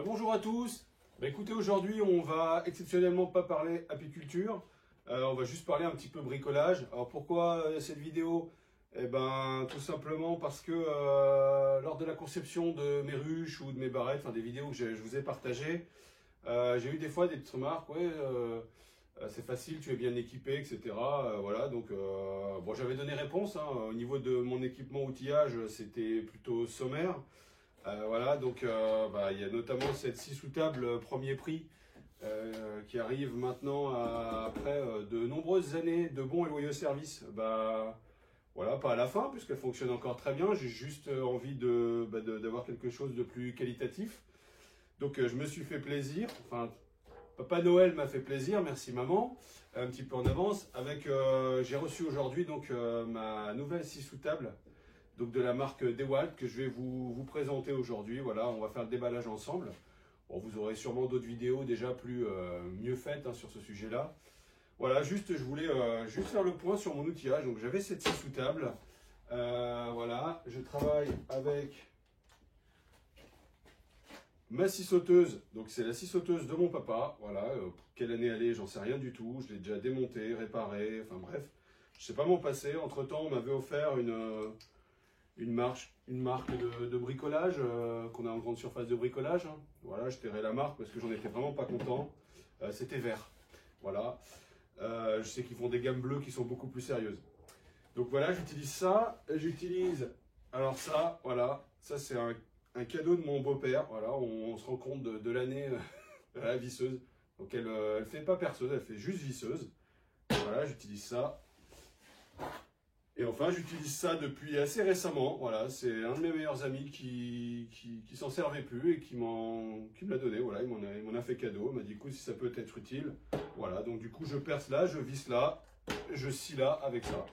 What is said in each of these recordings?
Bonjour à tous. Écoutez, aujourd'hui, on va exceptionnellement pas parler apiculture. On va juste parler un petit peu bricolage. Alors pourquoi cette vidéo? Tout simplement parce que lors de la conception de mes ruches ou de mes barrettes, enfin des vidéos que je vous ai partagées, j'ai eu des fois des petites remarques. Ouais, c'est facile, tu es bien équipé, etc. Voilà, donc bon, j'avais donné réponse. Au niveau de mon équipement outillage, c'était plutôt sommaire. Voilà, donc il y a notamment cette scie sous table premier prix qui arrive maintenant après de nombreuses années de bons et loyaux services. Voilà, pas à la fin puisqu'elle fonctionne encore très bien. J'ai juste envie d'avoir quelque chose de plus qualitatif. Donc je me suis fait plaisir. Enfin, Papa Noël m'a fait plaisir, merci maman, un petit peu en avance. J'ai reçu aujourd'hui donc ma nouvelle scie sous table. Donc de la marque DeWalt que je vais vous présenter aujourd'hui. Voilà, on va faire le déballage ensemble. Bon, vous aurez sûrement d'autres vidéos déjà mieux faites sur ce sujet-là. Voilà, je voulais juste faire le point sur mon outillage. Donc j'avais cette scie sous table. Voilà, je travaille avec ma scie sauteuse. Donc c'est la scie sauteuse de mon papa. Voilà, quelle année elle est, j'en sais rien du tout. Je l'ai déjà démontée, réparée, enfin bref. Je sais pas m'en passer. Entre-temps, on m'avait offert une marque de bricolage qu'on a en grande surface de bricolage. Voilà, je tairai la marque parce que j'en étais vraiment pas content. C'était vert. Voilà. Je sais qu'ils font des gammes bleues qui sont beaucoup plus sérieuses. Donc voilà, j'utilise ça. J'utilise, alors ça, voilà. Ça, c'est un cadeau de mon beau-père. Voilà, on se rend compte de l'année la visseuse. Donc elle fait pas perceuse, elle fait juste visseuse. Voilà, j'utilise ça. Et enfin, j'utilise ça depuis assez récemment. Voilà, c'est un de mes meilleurs amis qui s'en servait plus et qui me l'a donné. Voilà, il m'en a fait cadeau. Il m'a dit, écoute, si ça peut être utile. Voilà, donc du coup, je perce là, je visse là, je scie là avec ça.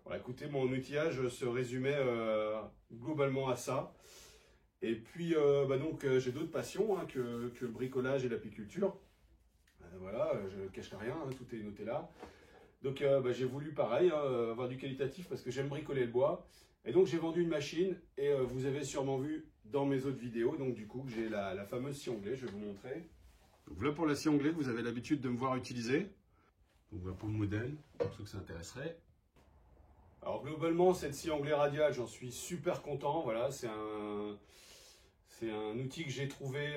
Voilà, écoutez, mon outillage se résumait globalement à ça. Et puis, j'ai d'autres passions que le bricolage et l'apiculture. Voilà, je ne cacherai rien, tout est noté là. Donc j'ai voulu pareil, avoir du qualitatif parce que j'aime bricoler le bois. Et donc j'ai vendu une machine et vous avez sûrement vu dans mes autres vidéos, donc du coup j'ai la fameuse scie anglais, je vais vous montrer. Donc voilà pour la scie anglais que vous avez l'habitude de me voir utiliser. Donc voilà pour le modèle, pour ceux que ça intéresserait. Alors globalement cette scie anglais radiale, j'en suis super content. Voilà, c'est un outil que j'ai trouvé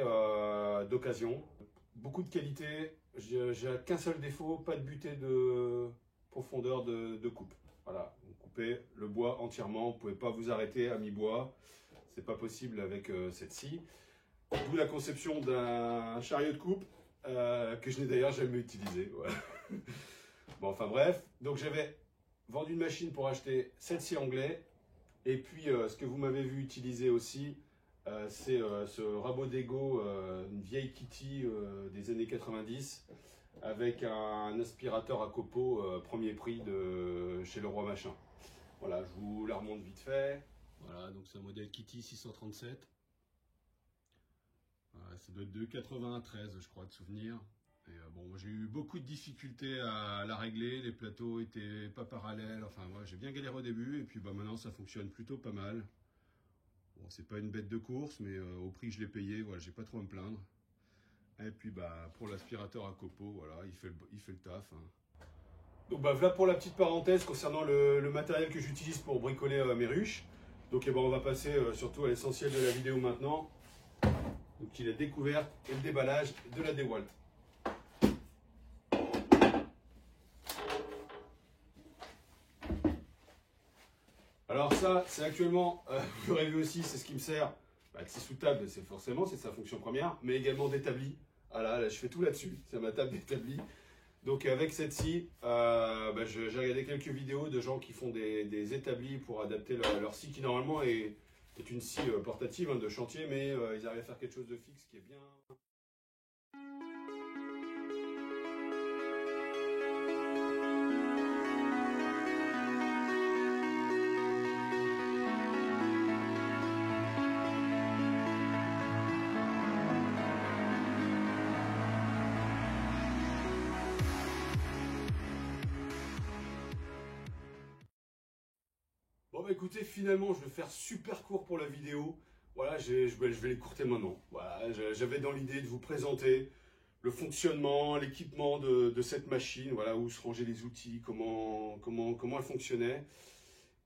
d'occasion. Beaucoup de qualité, j'ai qu'un seul défaut, pas de butée de profondeur de coupe. Voilà, vous coupez le bois entièrement, vous ne pouvez pas vous arrêter à mi-bois, c'est pas possible avec cette scie. D'où la conception d'un chariot de coupe que je n'ai d'ailleurs jamais utilisé. Voilà. Bon, enfin bref, donc j'avais vendu une machine pour acheter cette scie anglais et puis ce que vous m'avez vu utiliser aussi. C'est ce rabot d'Ego, une vieille Kitty des années 90 avec un aspirateur à copeaux premier prix de chez Leroy Machin. Voilà, je vous la remonte vite fait. Voilà, donc c'est un modèle Kitty 637. Voilà, ça doit être de 93, je crois, de souvenir. Et bon, j'ai eu beaucoup de difficultés à la régler, les plateaux étaient pas parallèles. Enfin, moi, j'ai bien galéré au début et puis maintenant ça fonctionne plutôt pas mal. Bon, c'est pas une bête de course, mais au prix que je l'ai payé, voilà, j'ai pas trop à me plaindre. Et puis pour l'aspirateur à copeaux, voilà, il fait le taf. Donc voilà pour la petite parenthèse concernant le matériel que j'utilise pour bricoler mes ruches. Donc on va passer surtout à l'essentiel de la vidéo maintenant. Donc il est la découverte et le déballage de la DeWalt. Alors ça, c'est actuellement, vous l'aurez vu aussi, c'est ce qui me sert. De scie sous table, c'est sa fonction première, mais également d'établi. Voilà, là, je fais tout là-dessus, c'est ma table d'établi. Donc avec cette scie, j'ai regardé quelques vidéos de gens qui font des établis pour adapter leur scie, qui normalement est une scie portative de chantier, mais ils arrivent à faire quelque chose de fixe qui est bien. Bon écoutez, finalement je vais faire super court pour la vidéo. voilà, je vais l'écourter maintenant. Voilà, j'avais dans l'idée de vous présenter le fonctionnement, l'équipement de cette machine, voilà, où se rangeaient les outils, comment elle fonctionnait.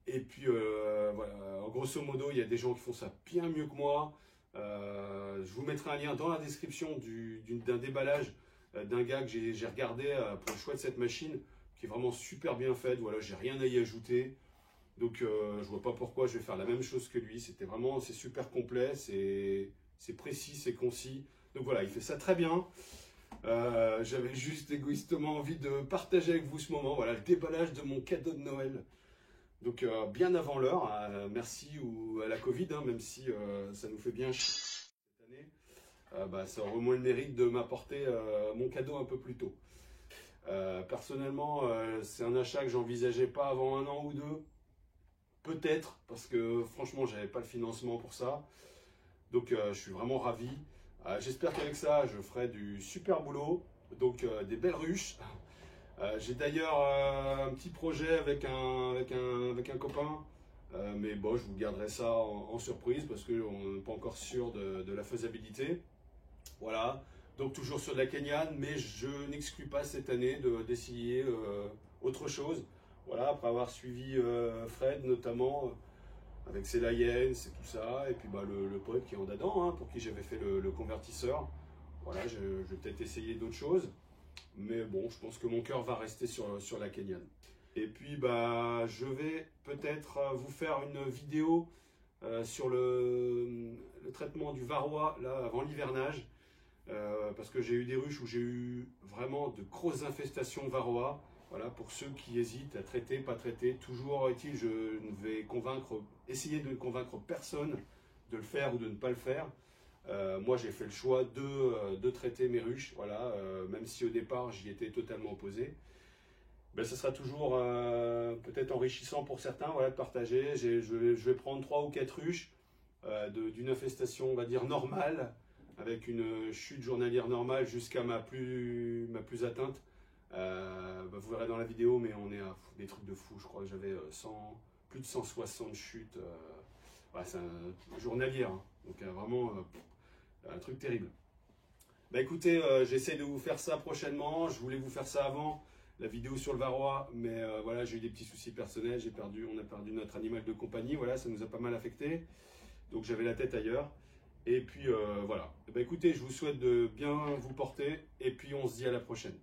Et puis, voilà, en grosso modo, il y a des gens qui font ça bien mieux que moi. Je vous mettrai un lien dans la description d'un déballage d'un gars que j'ai regardé pour le choix de cette machine, qui est vraiment super bien faite. Voilà, j'ai rien à y ajouter. Donc, je vois pas pourquoi je vais faire la même chose que lui. C'est super complet, c'est précis, c'est concis. Donc voilà, il fait ça très bien. J'avais juste égoïstement envie de partager avec vous ce moment. Voilà, le déballage de mon cadeau de Noël. Donc bien avant l'heure, merci à la Covid, hein, même si ça nous fait bien chier cette année, bah, ça aurait au moins le mérite de m'apporter mon cadeau un peu plus tôt. Personnellement, c'est un achat que j'envisageais pas avant 1 an ou 2, peut-être, parce que franchement, j'avais pas le financement pour ça. Donc je suis vraiment ravi. J'espère qu'avec ça, je ferai du super boulot, donc des belles ruches. J'ai d'ailleurs un petit projet avec un copain, mais bon, je vous garderai ça en surprise parce qu'on n'est pas encore sûr de la faisabilité. Voilà, donc toujours sur de la Kenyan, mais je n'exclus pas cette année d'essayer autre chose. Voilà, après avoir suivi Fred notamment, avec ses Lions et tout ça, et puis bah, le pote qui est en dedans, hein, pour qui j'avais fait le convertisseur. Voilà, je vais peut-être essayer d'autres choses. Mais bon, je pense que mon cœur va rester sur la Kenyan. Et puis, bah, je vais peut-être vous faire une vidéo sur le traitement du varroa là, avant l'hivernage. Parce que j'ai eu des ruches où j'ai eu vraiment de grosses infestations varroa. Voilà, pour ceux qui hésitent à traiter, pas traiter, toujours est-il, je ne vais essayer de ne convaincre personne de le faire ou de ne pas le faire. Moi, j'ai fait le choix de traiter mes ruches, voilà, même si au départ, j'y étais totalement opposé. Ben, ça sera toujours peut-être enrichissant pour certains, voilà, de partager. Je vais prendre 3 ou 4 ruches d'une infestation, on va dire, normale, avec une chute journalière normale jusqu'à ma plus atteinte. Ben, vous verrez dans la vidéo, mais on est à des trucs de fou. Je crois que j'avais plus de 160 chutes. Ouais, c'est journalière, hein. Donc vraiment un truc terrible. Bah écoutez, j'essaie de vous faire ça prochainement. Je voulais vous faire ça avant la vidéo sur le varroa, mais voilà, j'ai eu des petits soucis personnels. On a perdu notre animal de compagnie. Voilà, ça nous a pas mal affecté. Donc j'avais la tête ailleurs. Et puis voilà. Bah écoutez, je vous souhaite de bien vous porter. Et puis on se dit à la prochaine.